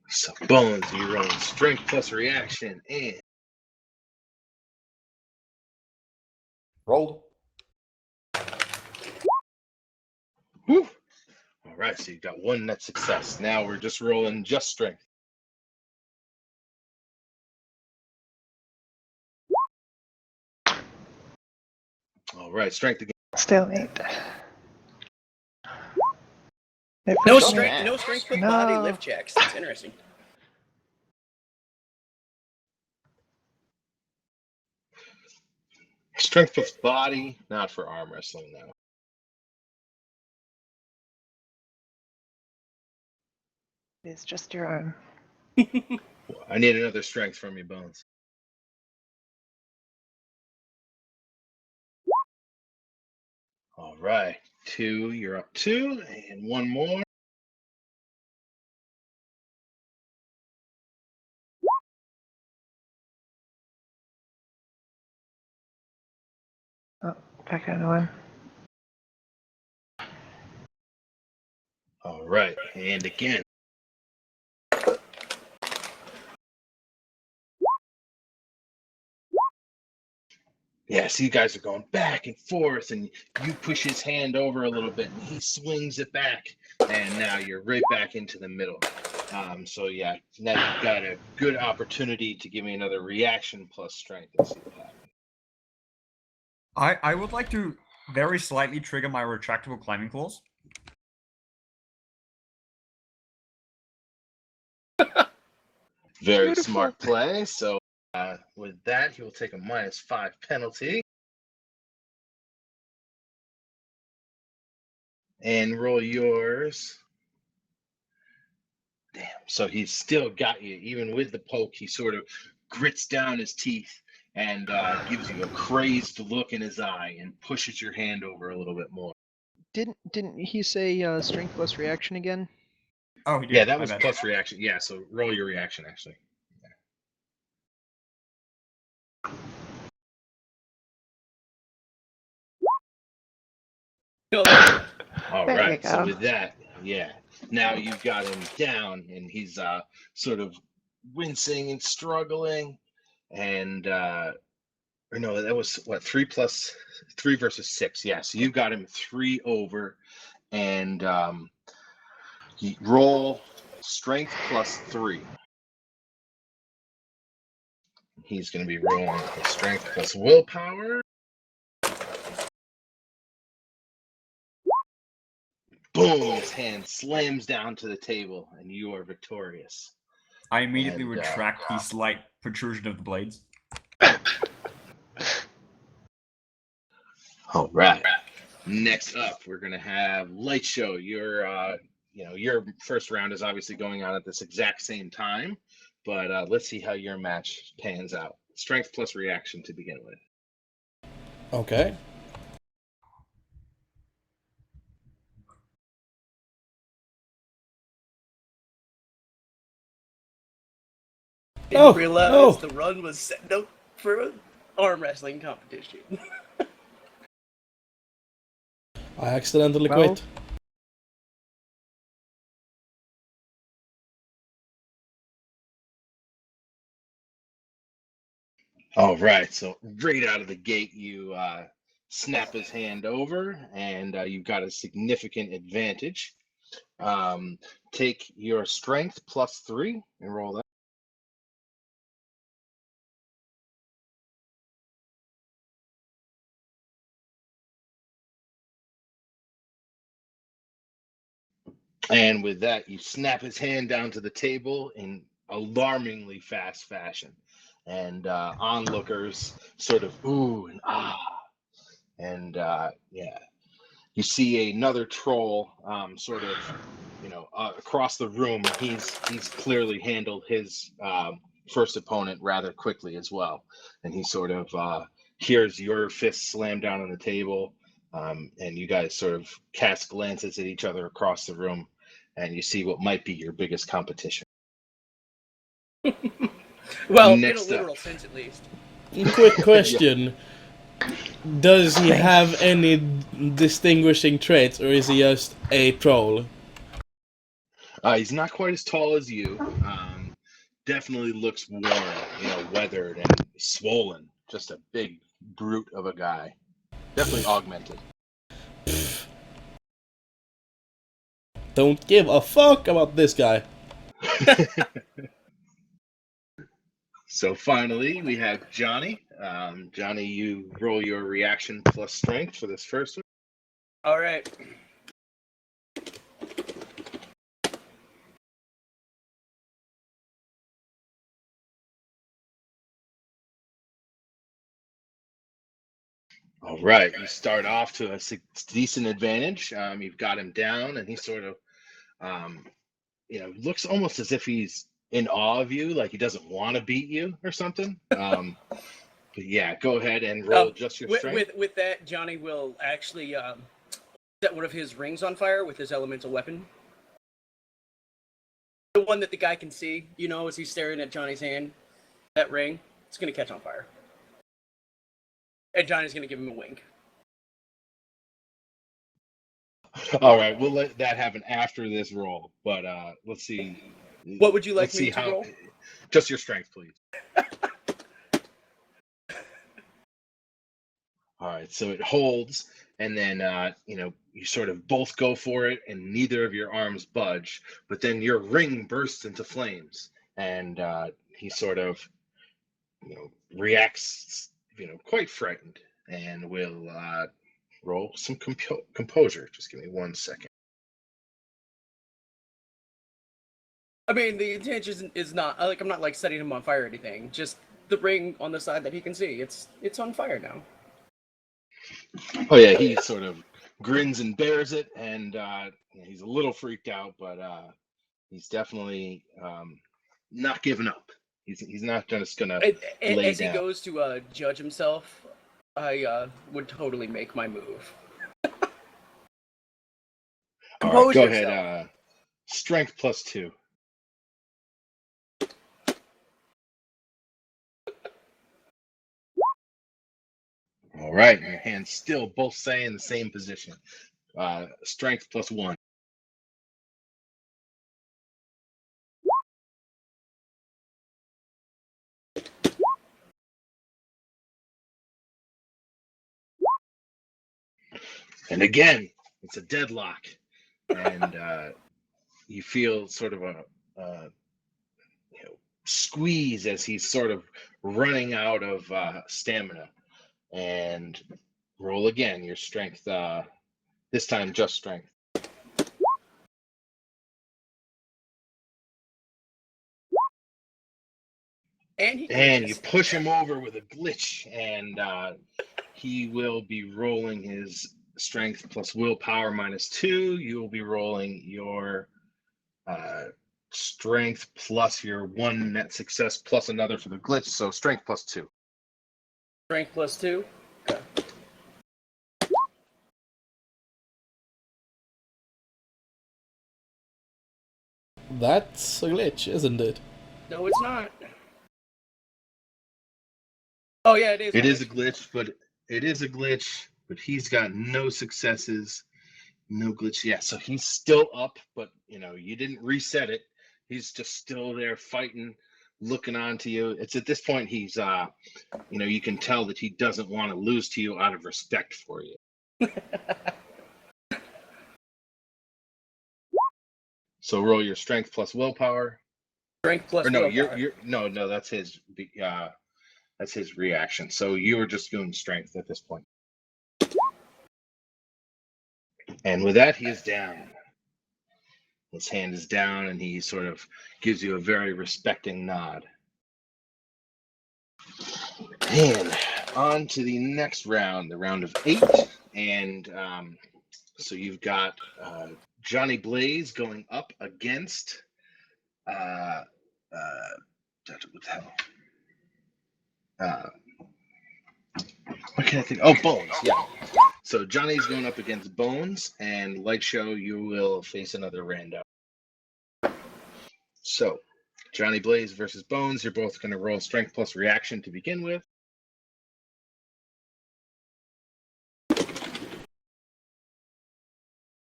So Bones, you're rolling strength plus reaction, and Rolled. whew. All right, so you've got one net success. Now we're just rolling just strength. All right, strength again. Stalemate. It No pushed me. strength, no strength with No. body lift checks. That's interesting. Strength plus body, not for arm wrestling now. It's just your arm. I need another strength from you, Bones. All right, 2, you're up 2, and one more. Oh, back down to 1. All right, and again. Yeah, so you guys are going back and forth, and you push his hand over a little bit, and he swings it back, and now you're right back into the middle. So yeah, now you've got a good opportunity to give me another reaction plus strength and see what happens. I would like to very slightly trigger my retractable climbing claws. Very Beautiful. smart play. So with that, he will take a -5 penalty. And roll yours. Damn. So he's still got you. Even with the poke, he sort of grits down his teeth and gives you a crazed look in his eye and pushes your hand over a little bit more. Didn't he say strength plus reaction again? Oh, he did. Yeah, that my was bad. plus reaction. Yeah, so roll your reaction, actually. No, there- All There you right. So go. with that, yeah, now you've got him down, and he's sort of wincing and struggling, and or no, that was what 3 versus 6. Yeah, so you've got him 3 over, and you roll strength plus 3. He's going to be rolling his strength plus willpower. Boom! His hand slams down to the table, and you are victorious. I immediately And, retract the slight protrusion of the blades. All right. Next up, we're gonna have Light Show. Your first round is obviously going on at this exact same time, but let's see how your match pans out. Strength plus reaction to begin with. Okay. Didn't Oh, realize no. the run was set up for an arm wrestling competition. I accidentally Well- quit. All right, so right out of the gate, you snap his hand over, and you've got a significant advantage. Take your strength plus 3 and roll that. And with that, you snap his hand down to the table in alarmingly fast fashion. And onlookers sort of ooh and ah. And yeah, you see another troll sort of, across the room. He's clearly handled his first opponent rather quickly as well. And he sort of hears your fist slam down on the table. And you guys sort of cast glances at each other across the room. And you see what might be your biggest competition. Well, in a Next up. literal sense, at least. Quick question. Does he have any distinguishing traits, or is he just a troll? He's not quite as tall as you. Definitely looks worn, weathered and swollen. Just a big brute of a guy. Definitely augmented. Don't give a fuck about this guy. So finally, we have Johnny. Johnny, you roll your reaction plus strength for this first one. All right. All right, you start off to a decent advantage. You've got him down, and he sort of looks almost as if he's in awe of you, like he doesn't want to beat you or something. But yeah, go ahead and roll just your strength. With that, Johnny will actually set one of his rings on fire with his elemental weapon. The one that the guy can see, as he's staring at Johnny's hand. That ring, it's going to catch on fire. And Johnny's going to give him a wink. All right, we'll let that happen after this roll. But let's see. What would you like Let's me see to roll? Just your strength, please. All right, so it holds, and then you sort of both go for it, and neither of your arms budge. But then your ring bursts into flames, and he sort of reacts quite frightened, and will roll some composure. Just give me 1 second. I mean, the intention is not I'm not setting him on fire or anything. Just the ring on the side that he can see. It's on fire now. Oh yeah, he sort of grins and bears it, and he's a little freaked out, but he's definitely not giving up. He's not just gonna lay as down. He goes to judge himself, I would totally make my move. All right, go ahead. Strength +2. All right, your hands still both stay in the same position. Strength +1. And again, it's a deadlock, and you feel sort of a squeeze as he's sort of running out of stamina. And roll again your strength. This time, just strength. And you push him over with a glitch, and he will be rolling his strength plus willpower -2. You will be rolling your strength plus your 1 net success plus another for the glitch. So strength +2. Strength +2. Okay. That's a glitch, isn't it? No, it's not. Oh yeah, it is. It is a glitch, but he's got no successes, no glitch. Yeah, so he's still up, but you didn't reset it. He's just still there fighting, looking on to you. It's at this point he's you can tell that he doesn't want to lose to you out of respect for you. So roll your strength plus willpower. Strength plus no, willpower. no, that's his reaction. So you were just doing strength at this point. And with that, he is down. His hand is down, and he sort of gives you a very respecting nod. And on to the next round, the round of 8. And so you've got Johnny Blaze going up against what the hell? What can I think? Oh, Bones. Yeah. So Johnny's going up against Bones, and Light Show, you will face another rando. So Johnny Blaze versus Bones. You're both going to roll strength plus reaction to begin with.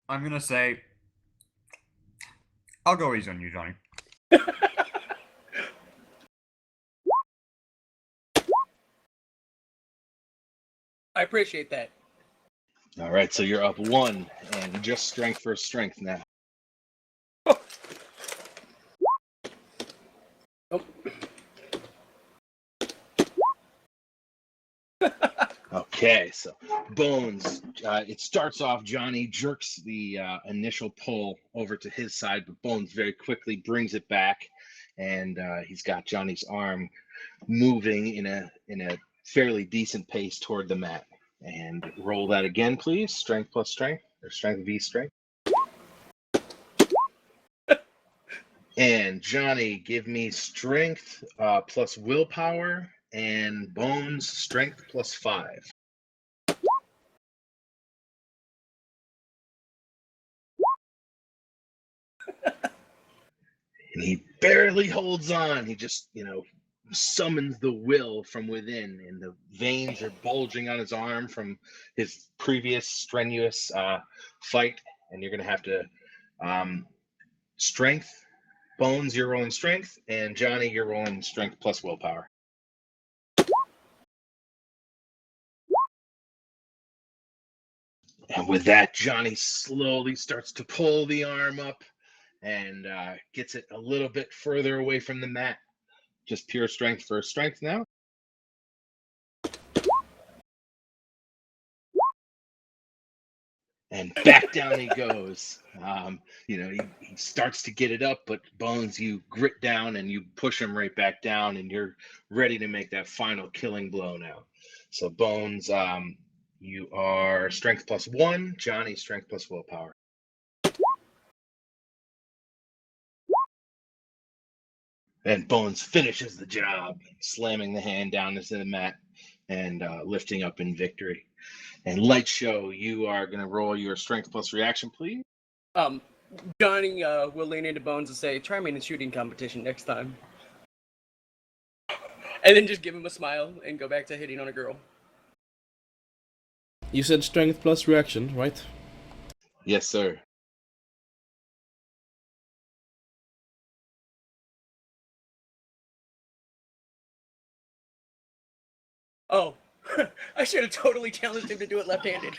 I'm gonna say, I'll go easy on you, Johnny. I appreciate that. All right, so you're up 1, and just strength for strength now. Oh. Okay, so Bones, it starts off, Johnny jerks the initial pull over to his side, but Bones very quickly brings it back, and he's got Johnny's arm moving in a fairly decent pace toward the mat. And roll that again, please. Strength plus strength, or strength v strength. And Johnny, give me strength plus willpower, and Bones strength plus 5. And he barely holds on. He just, summons the will from within, and the veins are bulging on his arm from his previous strenuous fight. And you're going to have to strength. Bones, you're rolling strength, and Johnny, you're rolling strength plus willpower. And with that, Johnny slowly starts to pull the arm up and gets it a little bit further away from the mat. Just pure strength for strength now. And back down he goes. He starts to get it up, but Bones, you grit down and you push him right back down, and you're ready to make that final killing blow now. So Bones, you are strength plus 1. Johnny, strength plus willpower. And Bones finishes the job, slamming the hand down into the mat and lifting up in victory. And Light Show, you are going to roll your strength plus reaction, please. Johnny will lean into Bones and say, "Try me in a shooting competition next time." And then just give him a smile and go back to hitting on a girl. You said strength plus reaction, right? Yes, sir. Oh, I should have totally challenged him to do it left-handed.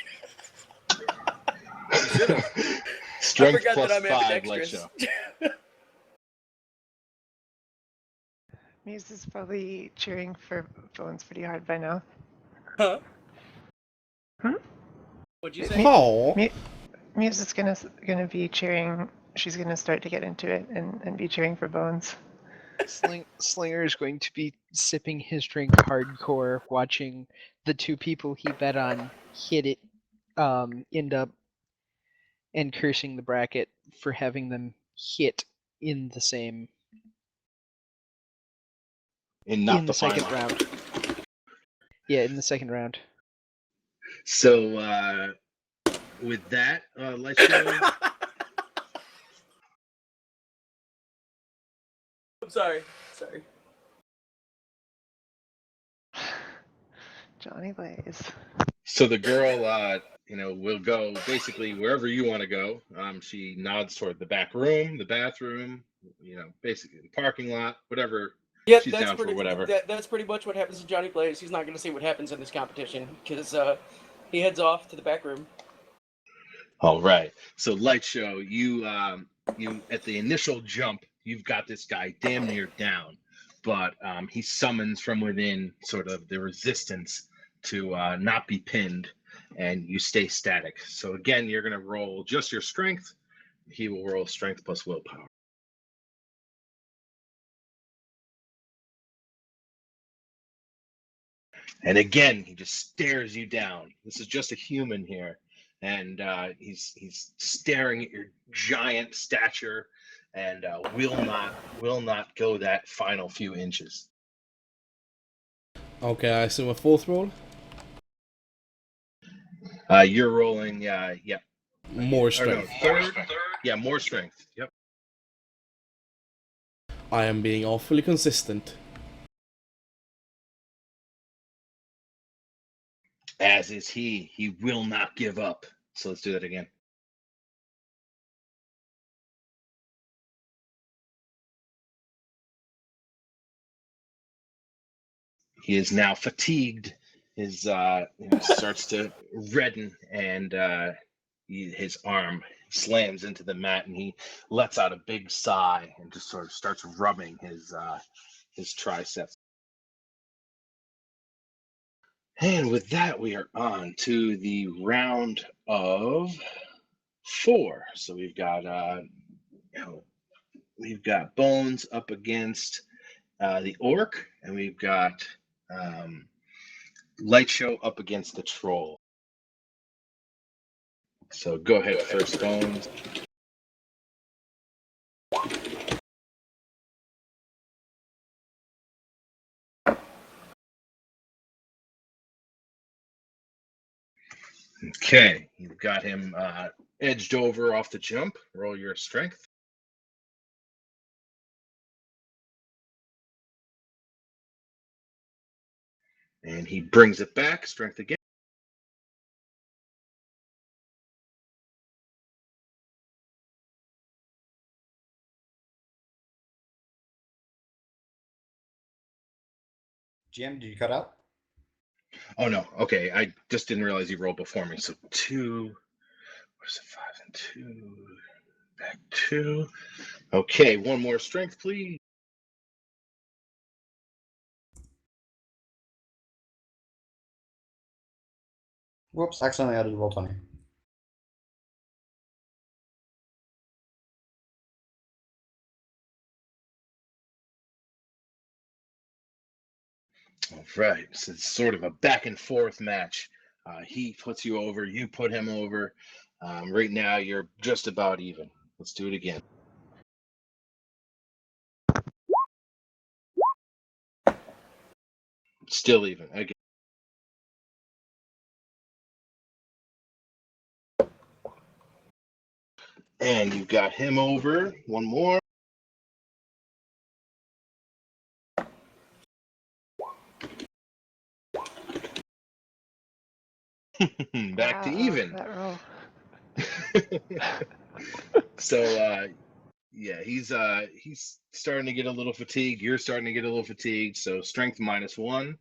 Strength I forgot plus that I'm 5, Light ambidextrous. Show. Muse is probably cheering for Bones pretty hard by now. Huh? Hmm? What'd you say? Oh. Muse is gonna be cheering. She's gonna start to get into it and be cheering for Bones. Slinger is going to be sipping his drink hardcore, watching the two people he bet on hit it, end up, and cursing the bracket for having them hit in the same And not in the the second final round. Yeah, in the second round. So with that, Light Show. I'm sorry. Johnny Blaze. So the girl, will go basically wherever you want to go. She nods toward the back room, the bathroom, basically the parking lot, whatever. Yeah, She's down for whatever. That's pretty much what happens to Johnny Blaze. He's not going to see what happens in this competition because he heads off to the back room. All right. So Light Show, you at the initial jump, you've got this guy damn near down, but he summons from within sort of the resistance to not be pinned, and you stay static. So again, you're going to roll just your strength. He will roll strength plus willpower. And again, he just stares you down. This is just a human here, and he's staring at your giant stature, and will not go that final few inches. Okay, I assume a fourth roll? You're rolling, yeah. More Or no, strength. third. Yeah, more strength. Yep. I am being awfully consistent. As is he. He will not give up. So let's do that again. He is now fatigued. His starts to redden, and his arm slams into the mat, and he lets out a big sigh and just sort of starts rubbing his triceps. And with that, we are on to the round of 4. So we've got Bones up against the Orc, and we've got Light Show up against the Troll. So go ahead first, Bones. Okay, you've got him edged over off the jump. Roll your strength. And he brings it back. Strength again. GM, did you cut out? Oh no. Okay, I just didn't realize you rolled before me. So 2. Where's it? 5 and 2. Back 2. Okay, one more strength, please. Whoops, accidentally added a roll 20. All right. So it's sort of a back and forth match. He puts you over, you put him over. Right now, you're just about even. Let's do it again. Still even. Again. And you've got him over. One more. Back to Wow, even. that roll. So yeah, he's starting to get a little fatigued. You're starting to get a little fatigued. So strength -1.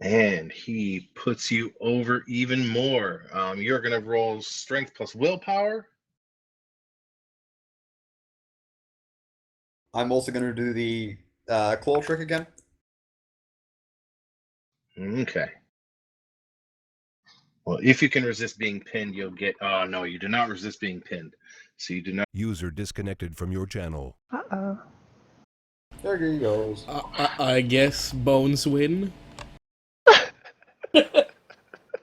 And he puts you over even more. You're gonna roll strength plus willpower. I'm also going to do the claw trick again. Okay. Well, if you can resist being pinned, you'll get. Oh no, you do not resist being pinned. So you do not. User disconnected from your channel. Uh-oh. There he goes. I guess Bones win.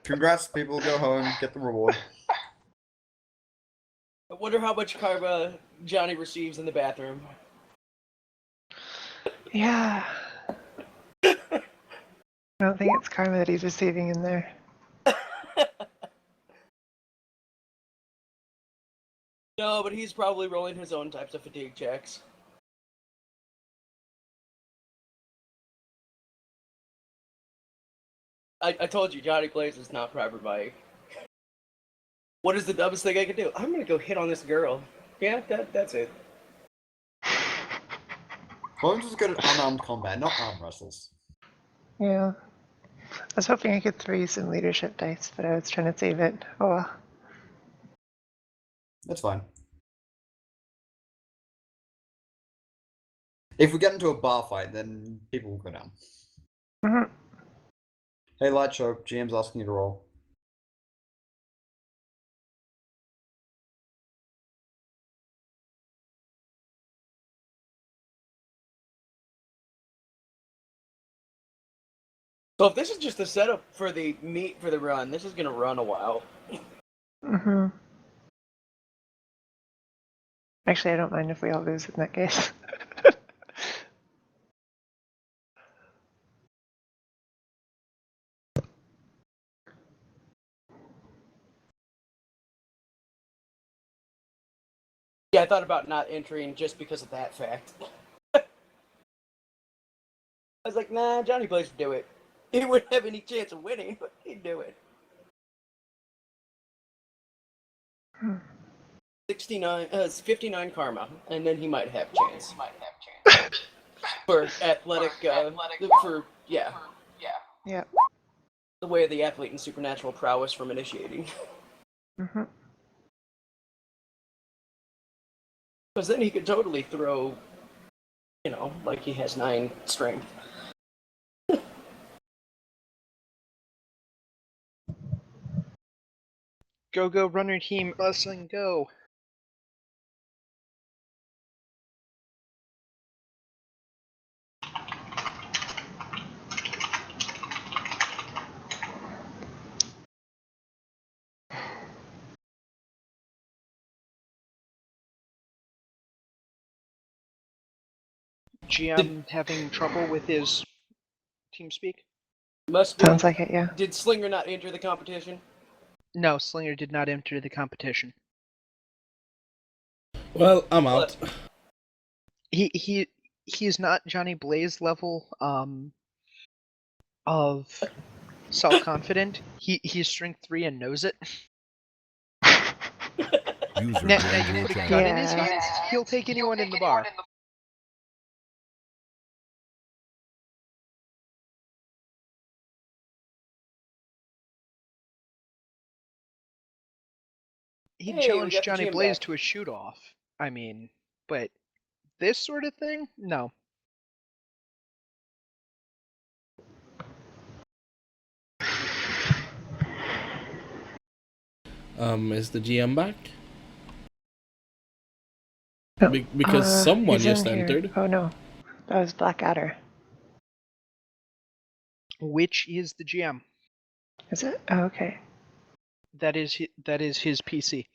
Congrats, people. Go home, get the reward. I wonder how much karma Johnny receives in the bathroom. Yeah. I don't think it's karma that he's receiving in there. No, but he's probably rolling his own types of fatigue checks. I told you, Johnny Blaze is not proper Mike. What is the dumbest thing I can do? I'm gonna go hit on this girl. Yeah, that's it. Bones is good at unarmed combat, not arm wrestles. Yeah. I was hoping I could throw you some leadership dice, but I was trying to save it. Oh well. That's fine. If we get into a bar fight, then people will go down. Mhm. Hey, Light Show, GM's asking you to roll. So if this is just the setup for the meat for the run, this is gonna run a while. Mhm. Actually, I don't mind if we all lose in that case. Yeah, I thought about not entering just because of that fact. I was like, nah, Johnny Blaze would do it. He wouldn't have any chance of winning, but he'd do it. 59 karma, and then he might have chance. For athletic, yeah. Yeah. The way of the athlete and supernatural prowess from initiating. Mhm. Because then he could totally throw, like he has 9 strength. Go, go, runner team, wrestling, go. GM having trouble with his TeamSpeak? Must be. Sounds like it, yeah. Did Slinger not enter the competition? No, Slinger did not enter the competition. Well, I'm out. He's not Johnny Blaze level of self-confident. He's strength 3 and knows it. User Now joined you your put a channel. gun in his Yeah. hands, he'll take anyone in the bar. He'd Hey, we challenge got the Johnny GM Blaze back. to a shoot-off. I mean, but this sort of thing? No. Is the GM back? No, Because someone he's in just here. entered. Oh no, that was Blackadder. Which is the GM? Is it? Oh, okay. That is his PC.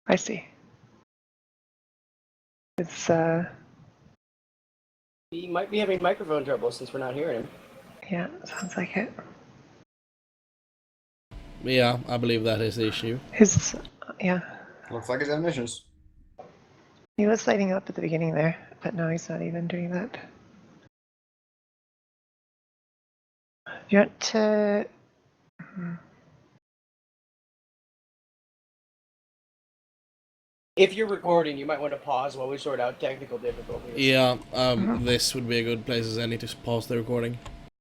I see. It's He might be having microphone trouble since we're not hearing him. yeah, sounds like it. Yeah, I believe that is the issue. His yeah. Looks like his own issues. He was lighting up at the beginning there, but now he's not even doing that. You want to If you're recording, you might want to pause while we sort out technical difficulties. Yeah, this would be a good place as any to pause the recording.